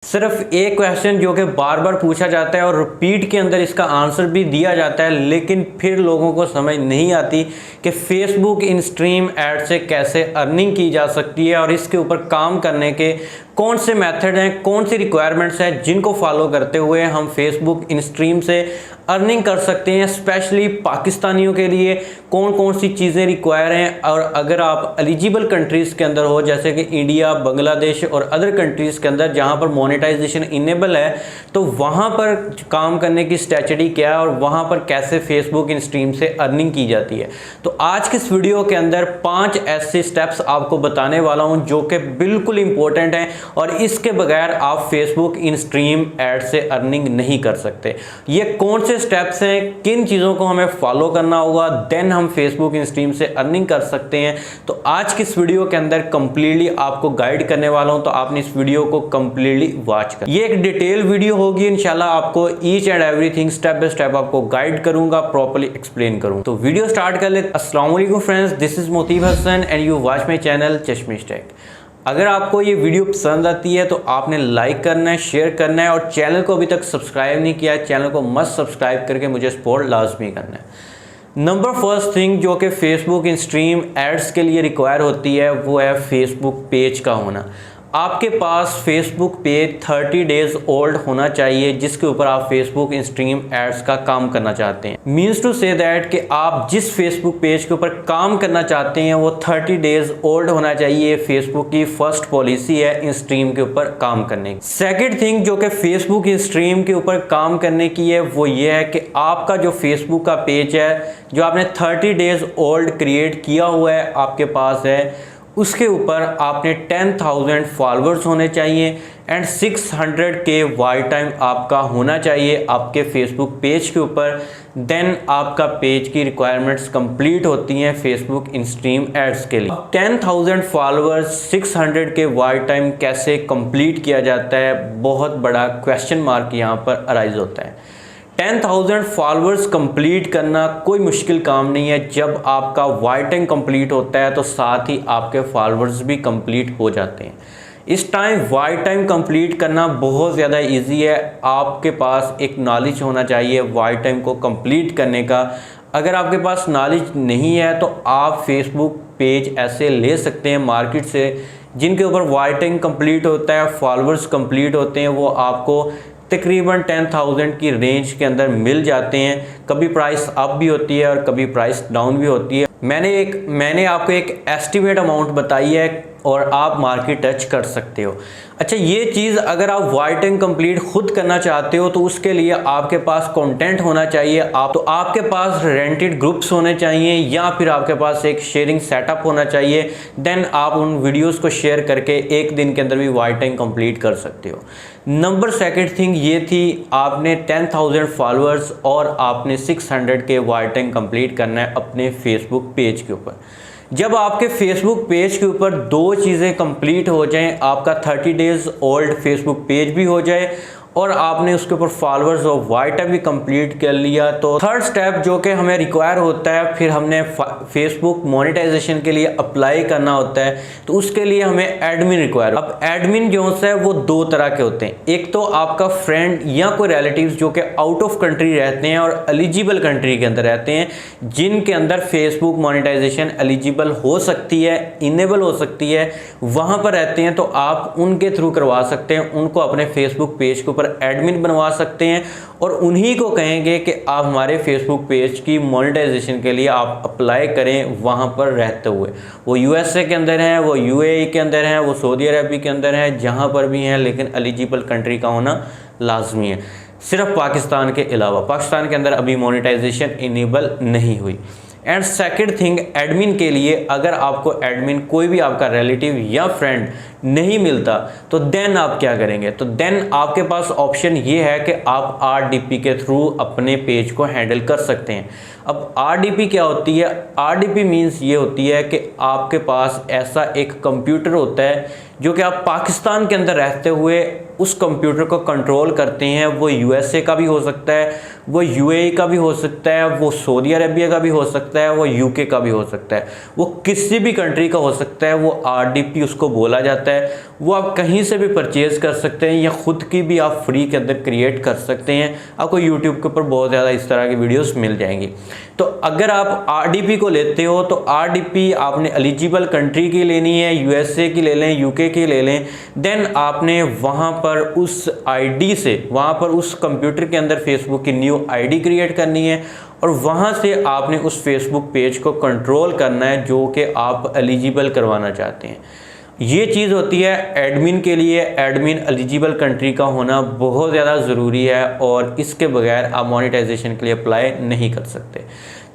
सिर्फ एक क्वेश्चन जो कि बार बार पूछा जाता है और रिपीट के अंदर इसका आंसर भी दिया जाता है, लेकिन फिर लोगों को समझ नहीं आती कि फेसबुक इन स्ट्रीम ऐड से कैसे अर्निंग की जा सकती है और इसके ऊपर काम करने के कौन से मेथड हैं, कौन सी रिक्वायरमेंट्स हैं जिनको फॉलो करते हुए हम फेसबुक इन स्ट्रीम से अर्निंग कर सकते हैं। स्पेशली पाकिस्तानियों के लिए कौन कौन सी चीज़ें रिक्वायर हैं, और अगर आप एलिजिबल कंट्रीज़ के अंदर हो जैसे कि इंडिया, बांग्लादेश और अदर कंट्रीज़ के अंदर जहां पर मोनेटाइजेशन इनेबल है, तो वहां पर काम करने की स्ट्रेटजी क्या है और वहां पर कैसे फेसबुक इन स्ट्रीम से अर्निंग की जाती है। तो आज के इस वीडियो के अंदर 5 ऐसे स्टेप्स आपको बताने वाला हूं जो कि बिल्कुल इंपॉर्टेंट हैं और इसके बगैर आप फेसबुक इन स्ट्रीम ऐड से अर्निंग नहीं कर सकते। ये कौन से स्टेप्स हैं, किन चीज़ों को हमें फॉलो करना होगा, देन हम फेसबुक इन स्ट्रीम से अर्निंग कर सकते हैं। तो आज की इस वीडियो के अंदर कंप्लीटली आपको गाइड करने वाला हूं, तो आपने इस वीडियो को कंप्लीटली वॉच कर। ये एक डिटेल वीडियो होगी, इंशाल्लाह आपको each and everything step by step आपको गाइड करूंगा, प्रॉपर्ली एक्सप्लेन करूंगा। तो वीडियो स्टार्ट कर ले। अस्सलाम वालेकुम friends, this is Motib Hasan and you watch my channel Chashmish Tech. अगर आपको ये वीडियो पसंद आती है तो आपने लाइक करना है, शेयर करना है और चैनल को अभी तक सब्सक्राइब नहीं किया है, चैनल को मस्ट सब्सक्राइब करके मुझे सपोर्ट लाजमी करना है। नंबर फर्स्ट थिंग जो कि फेसबुक इन स्ट्रीम एड्स के लिए रिक्वायर होती है वो है फेसबुक पेज का होना। आपके पास फेसबुक पेज 30 डेज ओल्ड होना चाहिए जिसके ऊपर आप फेसबुक इन स्ट्रीम एड्स का काम करना चाहते हैं। मीन्स टू से दैट कि आप जिस फेसबुक पेज के ऊपर काम करना चाहते हैं वो 30 डेज ओल्ड होना चाहिए। फेसबुक की फर्स्ट पॉलिसी है इन स्ट्रीम के ऊपर काम करने की। सेकेंड थिंग जो कि फेसबुक इन स्ट्रीम के ऊपर काम करने की है वो ये है कि आपका जो फेसबुक का पेज है जो आपने 30 डेज ओल्ड क्रिएट किया हुआ है आपके पास है, उसके ऊपर आपने 10,000 फॉलोअर्स होने चाहिए एंड 600K वॉच टाइम आपका होना चाहिए आपके फेसबुक पेज के ऊपर। देन आपका पेज की रिक्वायरमेंट्स कंप्लीट होती हैं फेसबुक इन स्ट्रीम एड्स के लिए। 10,000 फॉलोअर्स 600K वॉच टाइम कैसे कंप्लीट किया जाता है, बहुत बड़ा क्वेश्चन मार्क यहाँ पर अराइज होता है। 10,000 फॉलोअर्स कंप्लीट करना कोई मुश्किल काम नहीं है। जब आपका वॉच टाइम कंप्लीट होता है तो साथ ही आपके फॉलोअर्स भी कंप्लीट हो जाते हैं। इस टाइम वॉच टाइम कंप्लीट करना बहुत ज़्यादा इजी है। आपके पास एक नॉलेज होना चाहिए वॉच टाइम को कंप्लीट करने का। अगर आपके पास नॉलेज नहीं है तो आप फेसबुक पेज ऐसे ले सकते हैं मार्केट से जिनके ऊपर वॉच टाइम कंप्लीट होता है, फॉलोअर्स कंप्लीट होते हैं, वो आपको तकरीबन 10,000 की रेंज के अंदर मिल जाते हैं। कभी प्राइस अप भी होती है और कभी प्राइस डाउन भी होती है। मैंने आपको एक एस्टिमेट अमाउंट बताई है और आप मार्केट टच कर सकते हो। अच्छा, ये चीज़ अगर आप वॉच टाइम कंप्लीट खुद करना चाहते हो तो उसके लिए आपके पास कंटेंट होना चाहिए। तो आपके पास रेंटेड ग्रुप्स होने चाहिए या फिर आपके पास एक शेयरिंग सेटअप होना चाहिए। देन आप उन वीडियोस को शेयर करके एक दिन के अंदर भी वॉच टाइम कंप्लीट कर सकते हो। नंबर सेकंड थिंग ये थी, आपने 10,000 फॉलोअर्स और आपने 600K वॉच टाइम कंप्लीट करना है अपने फेसबुक पेज के ऊपर। जब आपके फेसबुक पेज के ऊपर दो चीज़ें कंप्लीट हो जाएं, आपका 30 डेज ओल्ड फेसबुक पेज भी हो जाए और आपने उसके ऊपर फॉलोअर्स और वॉच टाइम भी कंप्लीट कर लिया, तो थर्ड स्टेप जो कि हमें रिक्वायर होता है, फिर हमने फेसबुक मोनेटाइजेशन के लिए अप्लाई करना होता है, तो उसके लिए हमें एडमिन रिक्वायर। अब एडमिन जो है वो दो तरह के होते हैं। एक तो आपका फ्रेंड या कोई रिलेटिव्स जो कि आउट ऑफ कंट्री रहते हैं और एलिजिबल कंट्री के अंदर रहते हैं, जिनके अंदर फेसबुक मोनेटाइजेशन एलिजिबल हो सकती है, इनेबल हो सकती है, वहाँ पर रहते हैं, तो आप उनके थ्रू करवा सकते हैं। उनको अपने फेसबुक पेज के एडमिन बनवा सकते हैं और उन्हीं को कहेंगे कि आप हमारे फेसबुक पेज की मोनेटाइजेशन के लिए आप अप्लाई करें वहां पर रहते हुए। वो यूएसए के अंदर हैं, वो यूएई के अंदर हैं, वो सऊदी अरब के अंदर हैं, जहां पर भी हैं, लेकिन एलिजिबल कंट्री का होना लाजमी है। सिर्फ पाकिस्तान के अलावा, पाकिस्तान के अंदर अभी मोनेटाइजेशन इनेबल नहीं हुई। एंड सेकेंड थिंग, एडमिन के लिए अगर आपको एडमिन कोई भी आपका रिलेटिव या फ्रेंड नहीं मिलता तो देन आप क्या करेंगे? तो देन आपके पास ऑप्शन ये है कि आप आरडीपी के थ्रू अपने पेज को हैंडल कर सकते हैं। अब आरडीपी क्या होती है? आरडीपी मीन्स ये होती है कि आपके पास ऐसा एक कंप्यूटर होता है जो कि आप पाकिस्तान के अंदर रहते हुए उस कंप्यूटर को कंट्रोल करते हैं। वो यूएसए का भी हो सकता है, वो यूएई का भी हो सकता है, वो सऊदी अरेबिया का भी हो सकता है, वो यूके का भी हो सकता है, वो किसी भी कंट्री का हो सकता है। वो आरडीपी उसको बोला जाता है। वो आप कहीं से भी परचेज कर सकते हैं या खुद की भी आप फ्री के अंदर क्रिएट कर सकते हैं। आपको यूट्यूब के ऊपर बहुत ज़्यादा इस तरह की वीडियोस मिल जाएंगी। तो अगर आप आरडीपी को लेते हो तो आरडीपी आपने एलिजिबल कंट्री की लेनी है, यूएसए की ले लें, यूके की ले लें। देन आपने वहाँ पर उस आईडी से, वहाँ पर उस कंप्यूटर के अंदर फेसबुक की न्यू आईडी क्रिएट करनी है और वहाँ से आपने उस फेसबुक पेज को कंट्रोल करना है जो कि आप एलिजिबल करवाना चाहते हैं। ये चीज़ होती है एडमिन के लिए। एडमिन एलिजिबल कंट्री का होना बहुत ज़्यादा ज़रूरी है और इसके बगैर आप मोनेटाइजेशन के लिए अप्लाई नहीं कर सकते।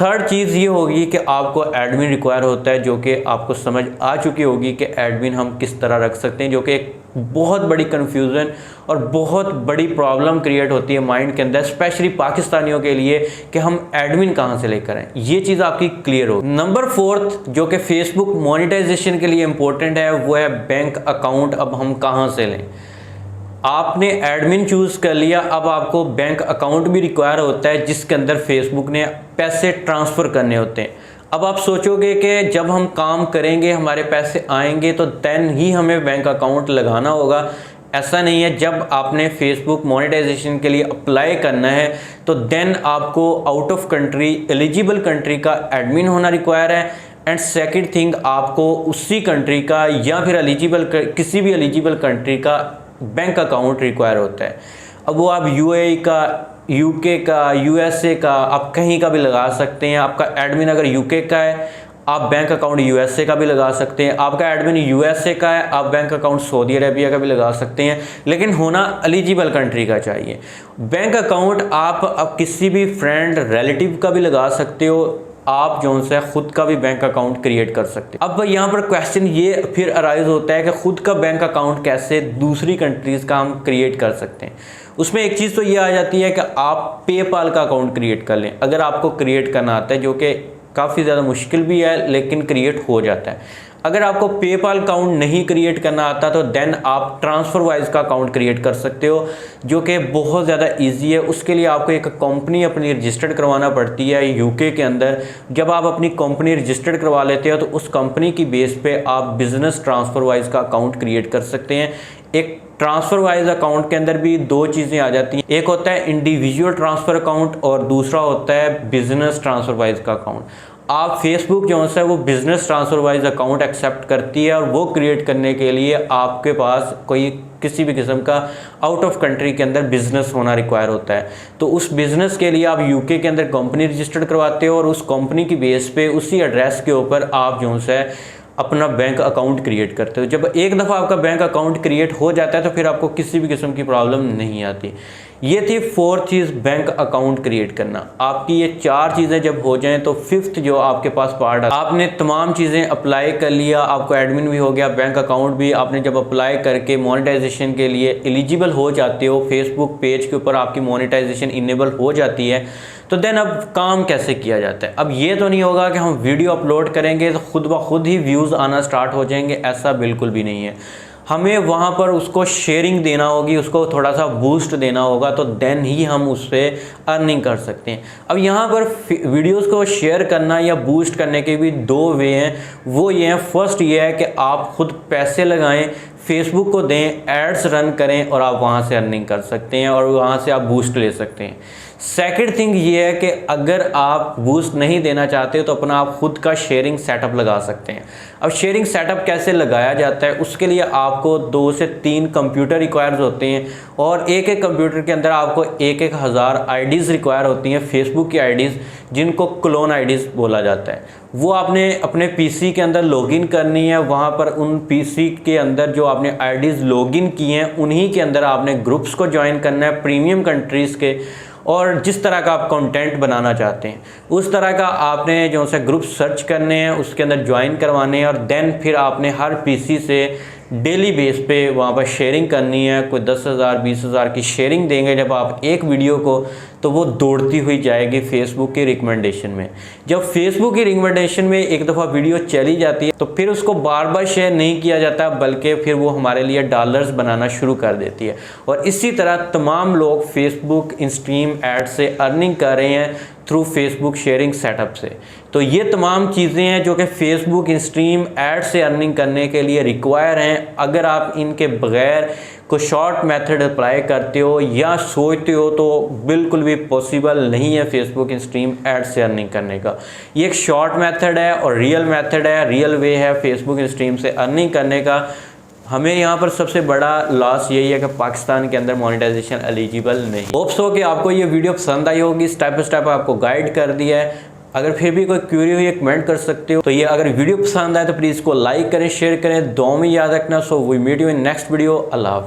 थर्ड चीज़ ये होगी कि आपको एडमिन रिक्वायर होता है, जो कि आपको समझ आ चुकी होगी कि एडमिन हम किस तरह रख सकते हैं, जो कि एक बहुत बड़ी कन्फ्यूज़न और बहुत बड़ी प्रॉब्लम क्रिएट होती है माइंड के अंदर, स्पेशली पाकिस्तानियों के लिए, कि हम एडमिन कहाँ से लेकर आएं। ये चीज़ आपकी क्लियर हो। नंबर 4 जो कि फेसबुक मोनेटाइजेशन के लिए इम्पोर्टेंट है वो है बैंक अकाउंट। अब हम कहाँ से लें? आपने एडमिन चूज़ कर लिया, अब आपको बैंक अकाउंट भी रिक्वायर होता है जिसके अंदर फेसबुक ने पैसे ट्रांसफ़र करने होते हैं। अब आप सोचोगे कि जब हम काम करेंगे हमारे पैसे आएंगे तो देन ही हमें बैंक अकाउंट लगाना होगा। ऐसा नहीं है। जब आपने फेसबुक मोनेटाइजेशन के लिए अप्लाई करना है तो देन आपको out of country eligible country का एडमिन होना रिक्वायर है। एंड सेकंड थिंग, आपको उसी कंट्री का या फिर किसी भी एलिजिबल कंट्री का बैंक अकाउंट रिक्वायर होता है। अब वो आप यूएई का, यूके का, यूएसए का, आप कहीं का भी लगा सकते हैं। आपका एडमिन अगर यूके का है आप बैंक अकाउंट यूएसए का भी लगा सकते हैं। आपका एडमिन यूएसए का है आप बैंक अकाउंट सऊदी अरेबिया का भी लगा सकते हैं, लेकिन होना एलिजिबल कंट्री का चाहिए। बैंक अकाउंट आप किसी भी फ्रेंड रिलेटिव का भी लगा सकते हो। आप जो है खुद का भी बैंक अकाउंट क्रिएट कर सकते हैं। अब यहाँ पर क्वेश्चन ये फिर अराइज होता है कि खुद का बैंक अकाउंट कैसे दूसरी कंट्रीज़ का हम क्रिएट कर सकते हैं। उसमें एक चीज़ तो ये आ जाती है कि आप पेपाल का अकाउंट क्रिएट कर लें, अगर आपको क्रिएट करना आता है, जो कि काफ़ी ज़्यादा मुश्किल भी है लेकिन क्रिएट हो जाता है। अगर आपको पेपाल अकाउंट नहीं क्रिएट करना आता तो देन आप ट्रांसफरवाइज का अकाउंट क्रिएट कर सकते हो, जो कि बहुत ज़्यादा इजी है। उसके लिए आपको एक कंपनी अपनी रजिस्टर्ड करवाना पड़ती है यूके के अंदर। जब आप अपनी कंपनी रजिस्टर्ड करवा लेते हो तो उस कंपनी की बेस पे आप बिजनेस ट्रांसफरवाइज का अकाउंट क्रिएट कर सकते हैं। एक ट्रांसफरवाइज अकाउंट के अंदर भी दो चीज़ें आ जाती हैं, एक होता है इंडिविजुअल ट्रांसफ़र अकाउंट और दूसरा होता है बिजनेस ट्रांसफरवाइज का अकाउंट। आप फेसबुक जो है वो बिजनेस ट्रांसफरवाइज अकाउंट एक्सेप्ट करती है और वो क्रिएट करने के लिए आपके पास कोई किसी भी किस्म का आउट ऑफ कंट्री के अंदर बिजनेस होना रिक्वायर होता है। तो उस बिजनेस के लिए आप यूके के अंदर कंपनी रजिस्टर्ड करवाते हो और उस कंपनी की बेस पे उसी एड्रेस के ऊपर आप जो है अपना बैंक अकाउंट क्रिएट करते हो। जब एक दफ़ा आपका बैंक अकाउंट क्रिएट हो जाता है तो फिर आपको किसी भी किस्म की प्रॉब्लम नहीं आती। ये थी 4th चीज़, बैंक अकाउंट क्रिएट करना। आपकी ये 4 चीज़ें जब हो जाएं तो 5th जो आपके पास पार्ट है, आपने तमाम चीज़ें अप्लाई कर लिया, आपको एडमिन भी हो गया, बैंक अकाउंट भी आपने जब अप्लाई करके मोनेटाइजेशन के लिए एलिजिबल हो जाते हो, फेसबुक पेज के ऊपर आपकी मोनेटाइजेशन इनेबल हो जाती है, तो देन अब काम कैसे किया जाता है। अब ये तो नहीं होगा कि हम वीडियो अपलोड करेंगे तो खुद ब खुद ही व्यूज़ आना स्टार्ट हो जाएंगे, ऐसा बिल्कुल भी नहीं है। हमें वहाँ पर उसको शेयरिंग देना होगी, उसको थोड़ा सा बूस्ट देना होगा, तो देन ही हम उससे अर्निंग कर सकते हैं। अब यहाँ पर वीडियोस को शेयर करना या बूस्ट करने के भी 2 वे हैं। वो ये हैं, फर्स्ट ये है कि आप खुद पैसे लगाएं, फेसबुक को दें, एड्स रन करें और आप वहाँ से अर्निंग कर सकते हैं और वहाँ से आप बूस्ट ले सकते हैं। सेकंड थिंग ये है कि अगर आप बूस्ट नहीं देना चाहते तो अपना आप खुद का शेयरिंग सेटअप लगा सकते हैं। अब शेयरिंग सेटअप कैसे लगाया जाता है, उसके लिए आपको 2 से 3 कंप्यूटर रिक्वायर्स होते हैं और एक एक कंप्यूटर के अंदर आपको 1-1 हज़ार आईडीज़ रिक्वायर होती हैं, फेसबुक की आईडीज़, जिनको क्लोन आईडीज़ बोला जाता है। वो आपने अपने पीसी के अंदर लॉगिन करनी है। वहाँ पर उन पीसी के अंदर जो आपने आईडीज़ लॉगिन की हैं उन्हीं के अंदर आपने ग्रुप्स को ज्वाइन करना है प्रीमियम कंट्रीज़ के, और जिस तरह का आप कंटेंट बनाना चाहते हैं उस तरह का आपने जो है ग्रुप सर्च करने हैं, उसके अंदर ज्वाइन करवाने हैं और देन फिर आपने हर पीसी से डेली बेस पे वहाँ पर शेयरिंग करनी है, कोई 10,000 20,000 की शेयरिंग देंगे जब आप एक वीडियो को, तो वो दौड़ती हुई जाएगी फेसबुक की रिकमेंडेशन में। जब फेसबुक की रिकमेंडेशन में एक दफ़ा वीडियो चली जाती है तो फिर उसको बार बार शेयर नहीं किया जाता, बल्कि फिर वो हमारे लिए डॉलर्स बनाना शुरू कर देती है। और इसी तरह तमाम लोग फेसबुक इंस्ट्रीम ऐड से अर्निंग कर रहे हैं थ्रू फेसबुक शेयरिंग सेटअप से। तो ये तमाम चीज़ें हैं जो कि फेसबुक इंस्ट्रीम ऐड से अर्निंग करने के लिए रिक्वायर हैं। अगर आप इनके बगैर कोई शॉर्ट मेथड अप्लाई करते हो या सोचते हो तो बिल्कुल भी पॉसिबल नहीं है फेसबुक इंस्ट्रीम ऐड से अर्निंग करने का। ये एक शॉर्ट मेथड है और रियल मेथड है, रियल वे है फेसबुक इंस्ट्रीम से अर्निंग करने का। हमें यहाँ पर सबसे बड़ा लॉस यही है कि पाकिस्तान के अंदर मोनेटाइजेशन एलिजिबल नहीं। होप्स हो कि आपको ये वीडियो पसंद आई होगी, स्टेप बाय स्टेप आपको गाइड कर दिया है। अगर फिर भी कोई क्यूरी हुई है कमेंट कर सकते हो। तो ये अगर वीडियो पसंद आए तो प्लीज़ इसको लाइक करें, शेयर करें, दुआ में याद रखना। So we meet you in next video. अल्लाह हाफ़िज़।